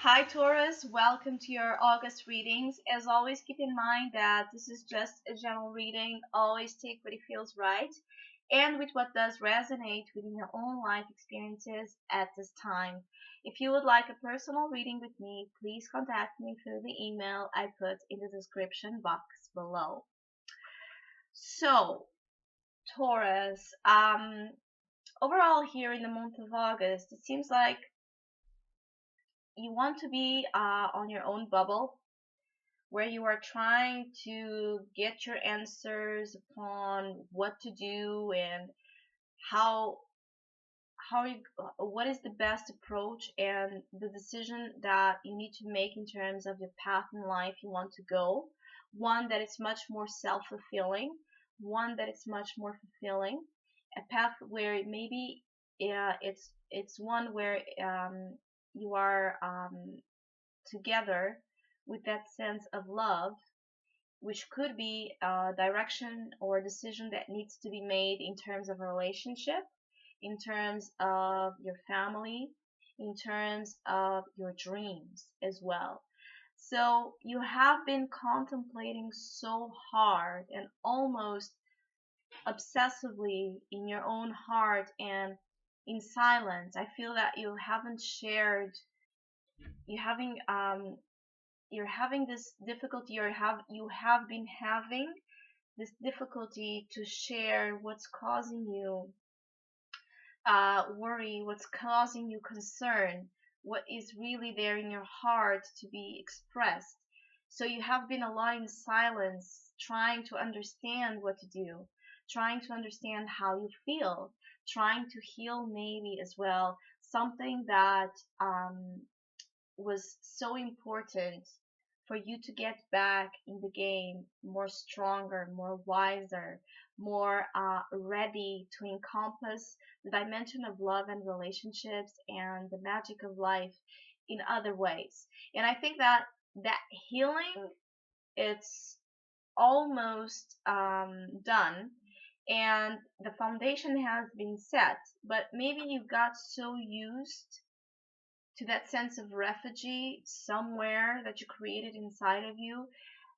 Hi Taurus, welcome to your August readings. As always, keep in mind that this is just a general reading. Always take what it feels right and with what does resonate within your own life experiences at this time. If you would like a personal reading with me, please contact me through the email I put in the description box below. So, Taurus, overall here in the month of August, it seems like you want to be on your own bubble where you are trying to get your answers upon what to do and how you what is the best approach and the decision that you need to make in terms of the path in life you want to go, one that is much more self-fulfilling, one that is much more fulfilling, a path where maybe it's one where you are together with that sense of love, which could be a direction or a decision that needs to be made in terms of a relationship, in terms of your family, in terms of your dreams as well. So you have been contemplating so hard and almost obsessively in your own heart and in silence. I feel that you having you're having this difficulty, or you have been having this difficulty to share what's causing you worry, what's causing you concern, what is really there in your heart to be expressed. So you have been a lot in silence, trying to understand what to do, trying to understand how you feel, trying to heal maybe as well something that was so important for you to get back in the game more stronger, more wiser, more ready to encompass the dimension of love and relationships and the magic of life in other ways. And I think that that healing, it's almost done, and the foundation has been set, but maybe you got so used to that sense of refugee somewhere that you created inside of you,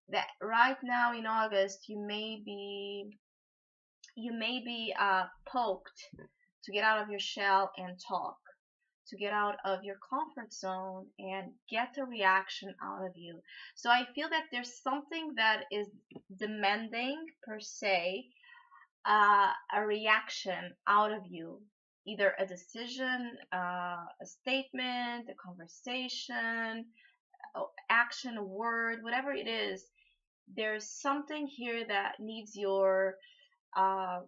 that right now in August you may be poked to get out of your shell and talk, to get out of your comfort zone and get a reaction out of you. So I feel that there's something that is demanding per se a reaction out of you, either a decision, a statement, a conversation, action, a word, whatever it is. There's something here that needs uh,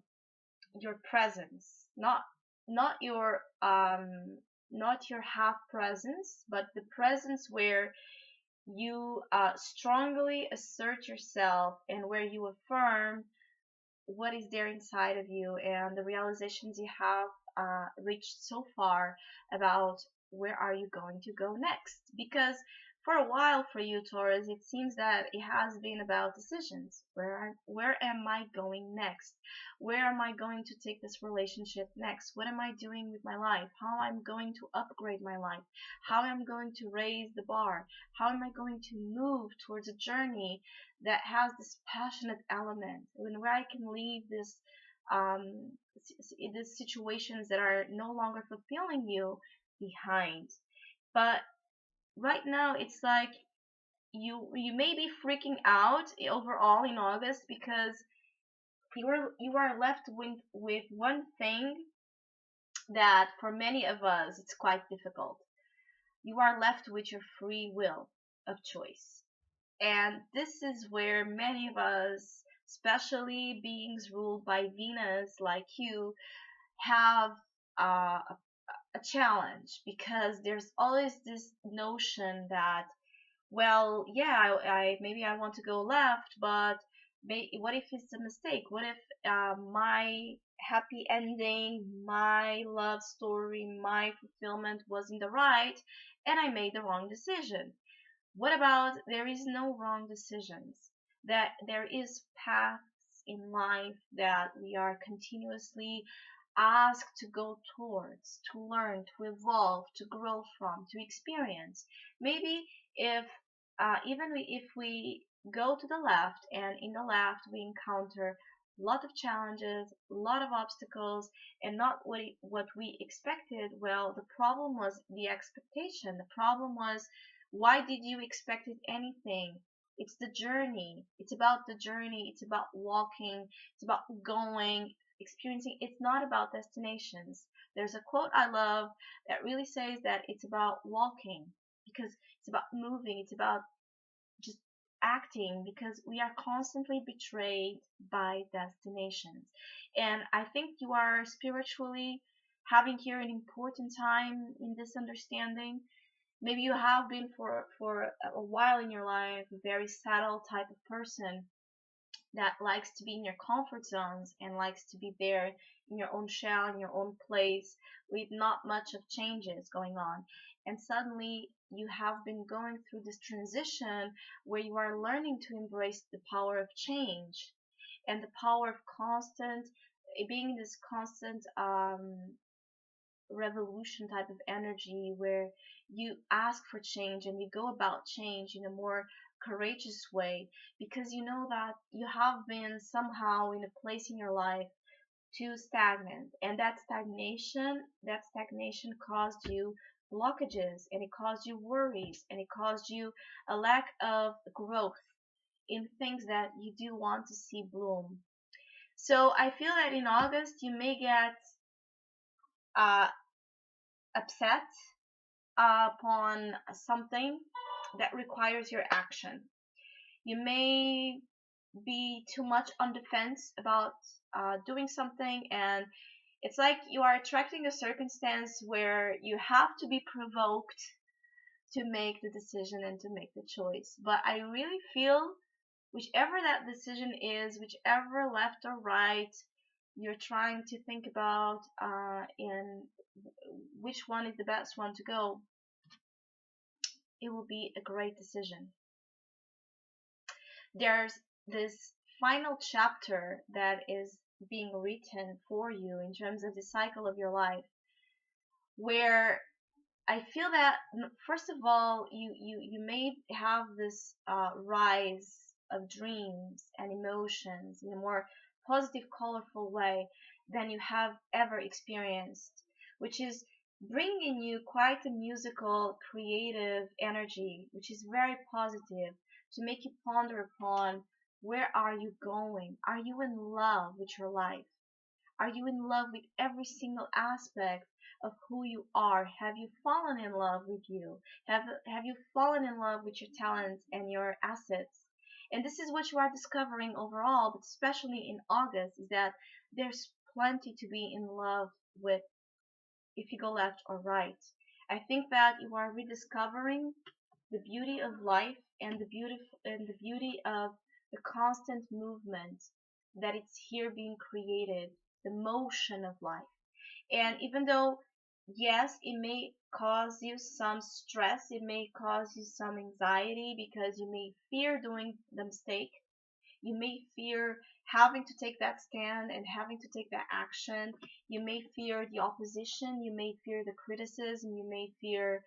your presence, not your not your half presence, but the presence where you strongly assert yourself and where you affirm what is there inside of you and the realizations you have reached so far about where are you going to go next. Because for a while for you, Taurus, it seems that it has been about decisions. Where am I going next? Where am I going to take this relationship next? What am I doing with my life? How I'm going to upgrade my life? How I'm going to raise the bar? How am I going to move towards a journey that has this passionate element, when where I can leave this um these situations that are no longer fulfilling you behind. But right now it's like you may be freaking out overall in August because you are left with one thing that for many of us it's quite difficult. You are left with your free will of choice. And this is where many of us, especially beings ruled by Venus like you, have a challenge, because there's always this notion that, well, yeah, maybe I want to go left, but what if it's a mistake? What if my happy ending, my love story, my fulfillment was in the right and I made the wrong decision? What about there is no wrong decisions? That there is paths in life that we are continuously ask to go towards, to learn, to evolve, to grow from, to experience. Maybe if if we go to the left, and in the left we encounter a lot of challenges, a lot of obstacles, and not what we expected, well, the problem was the expectation. The problem was, why did you expect anything? It's the journey. It's about the journey. It's about walking. It's about going, experiencing. It's not about destinations. There's a quote I love that really says that it's about walking, because it's about moving. It's about just acting, because we are constantly betrayed by destinations. And I think you are spiritually having here an important time in this understanding. Maybe you have been for a while in your life a very settled type of person that likes to be in your comfort zones and likes to be there in your own shell, in your own place, with not much of changes going on. And suddenly you have been going through this transition where you are learning to embrace the power of change and the power of constant, being in this constant revolution type of energy, where you ask for change and you go about change in a more courageous way, because you know that you have been somehow in a place in your life too stagnant, and that stagnation caused you blockages, and it caused you worries, and it caused you a lack of growth in things that you do want to see bloom. So I feel that in August you may get uh, upset upon something that requires your action. You may be too much on defense about doing something, and it's like you are attracting a circumstance where you have to be provoked to make the decision and to make the choice. But I really feel, whichever that decision is, whichever left or right you're trying to think about, and which one is the best one to go, it will be a great decision. There's this final chapter that is being written for you in terms of the cycle of your life, where I feel that, first of all, you may have this rise of dreams and emotions in a more positive, colorful way than you have ever experienced, which is bringing you quite a musical, creative energy, which is very positive, to make you ponder upon, where are you going? Are you in love with your life? Are you in love with every single aspect of who you are? Have you fallen in love with you? Have you fallen in love with your talents and your assets? And this is what you are discovering overall, but especially in August, is that there's plenty to be in love with if you go left or right. I think that you are rediscovering the beauty of life, and the beauty of the constant movement that it's here being created, the motion of life. And even though, yes, it may cause you some stress, it may cause you some anxiety, because you may fear doing the mistake, you may fear having to take that stand and having to take that action. You may fear the opposition. You may fear the criticism. You may fear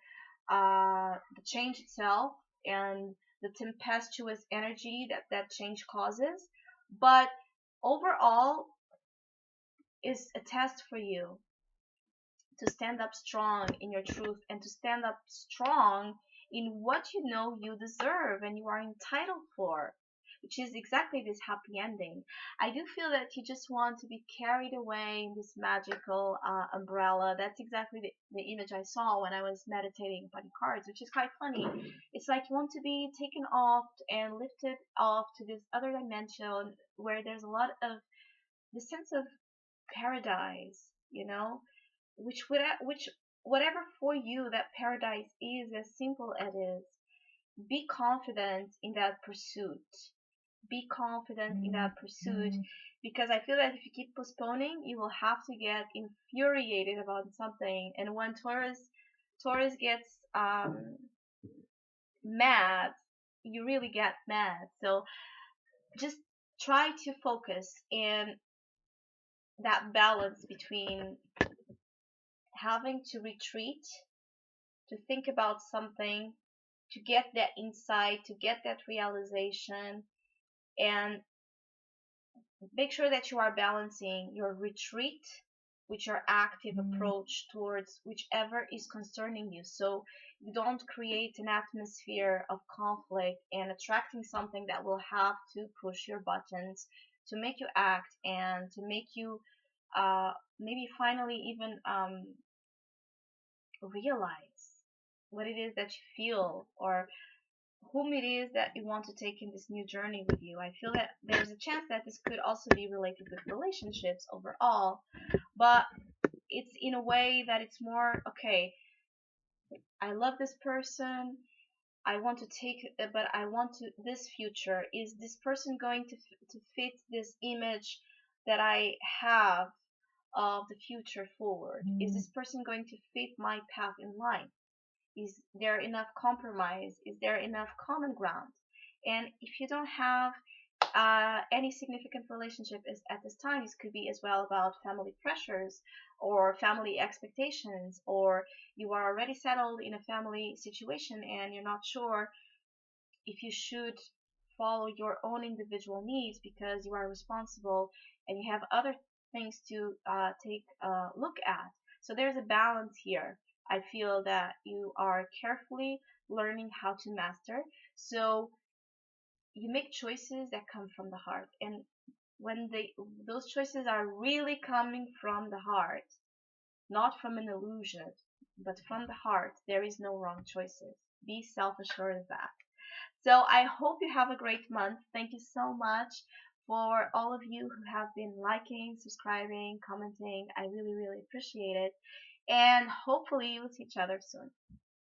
the change itself and the tempestuous energy that that change causes. But overall, is a test for you to stand up strong in your truth, and to stand up strong in what you know you deserve and you are entitled for, which is exactly this happy ending. I do feel that you just want to be carried away in this magical umbrella. That's exactly the image I saw when I was meditating upon cards, which is quite funny. It's like you want to be taken off and lifted off to this other dimension where there's a lot of the sense of paradise, which whatever for you that paradise is, as simple as it is, be confident in that pursuit. Be confident in that pursuit, because I feel that if you keep postponing, you will have to get infuriated about something, and when Taurus gets mad, you really get mad. So just try to focus and that balance between having to retreat, to think about something, to get that insight, to get that realization, and make sure that you are balancing your retreat with your active approach towards whichever is concerning you. So you don't create an atmosphere of conflict and attracting something that will have to push your buttons to make you act and to make you maybe finally even realize what it is that you feel or whom it is that you want to take in this new journey with you. I feel that there's a chance that this could also be related with relationships overall, but it's in a way that it's more okay. I love this person. I want to take, but I want to this future. Is this person going to fit this image that I have of the future forward? Is this person going to fit my path in life? Is there enough compromise? Is there enough common ground? And if you don't have any significant relationship is at this time, this could be as well about family pressures or family expectations, or you are already settled in a family situation and you're not sure if you should follow your own individual needs because you are responsible and you have other things to take a look at. So there's a balance here. I feel that you are carefully learning how to master. So you make choices that come from the heart, and when those choices are really coming from the heart, not from an illusion, but from the heart, there is no wrong choices. Be self-assured of that. So I hope you have a great month. Thank you so much for all of you who have been liking, subscribing, commenting. I really, really appreciate it. And hopefully we'll see each other soon.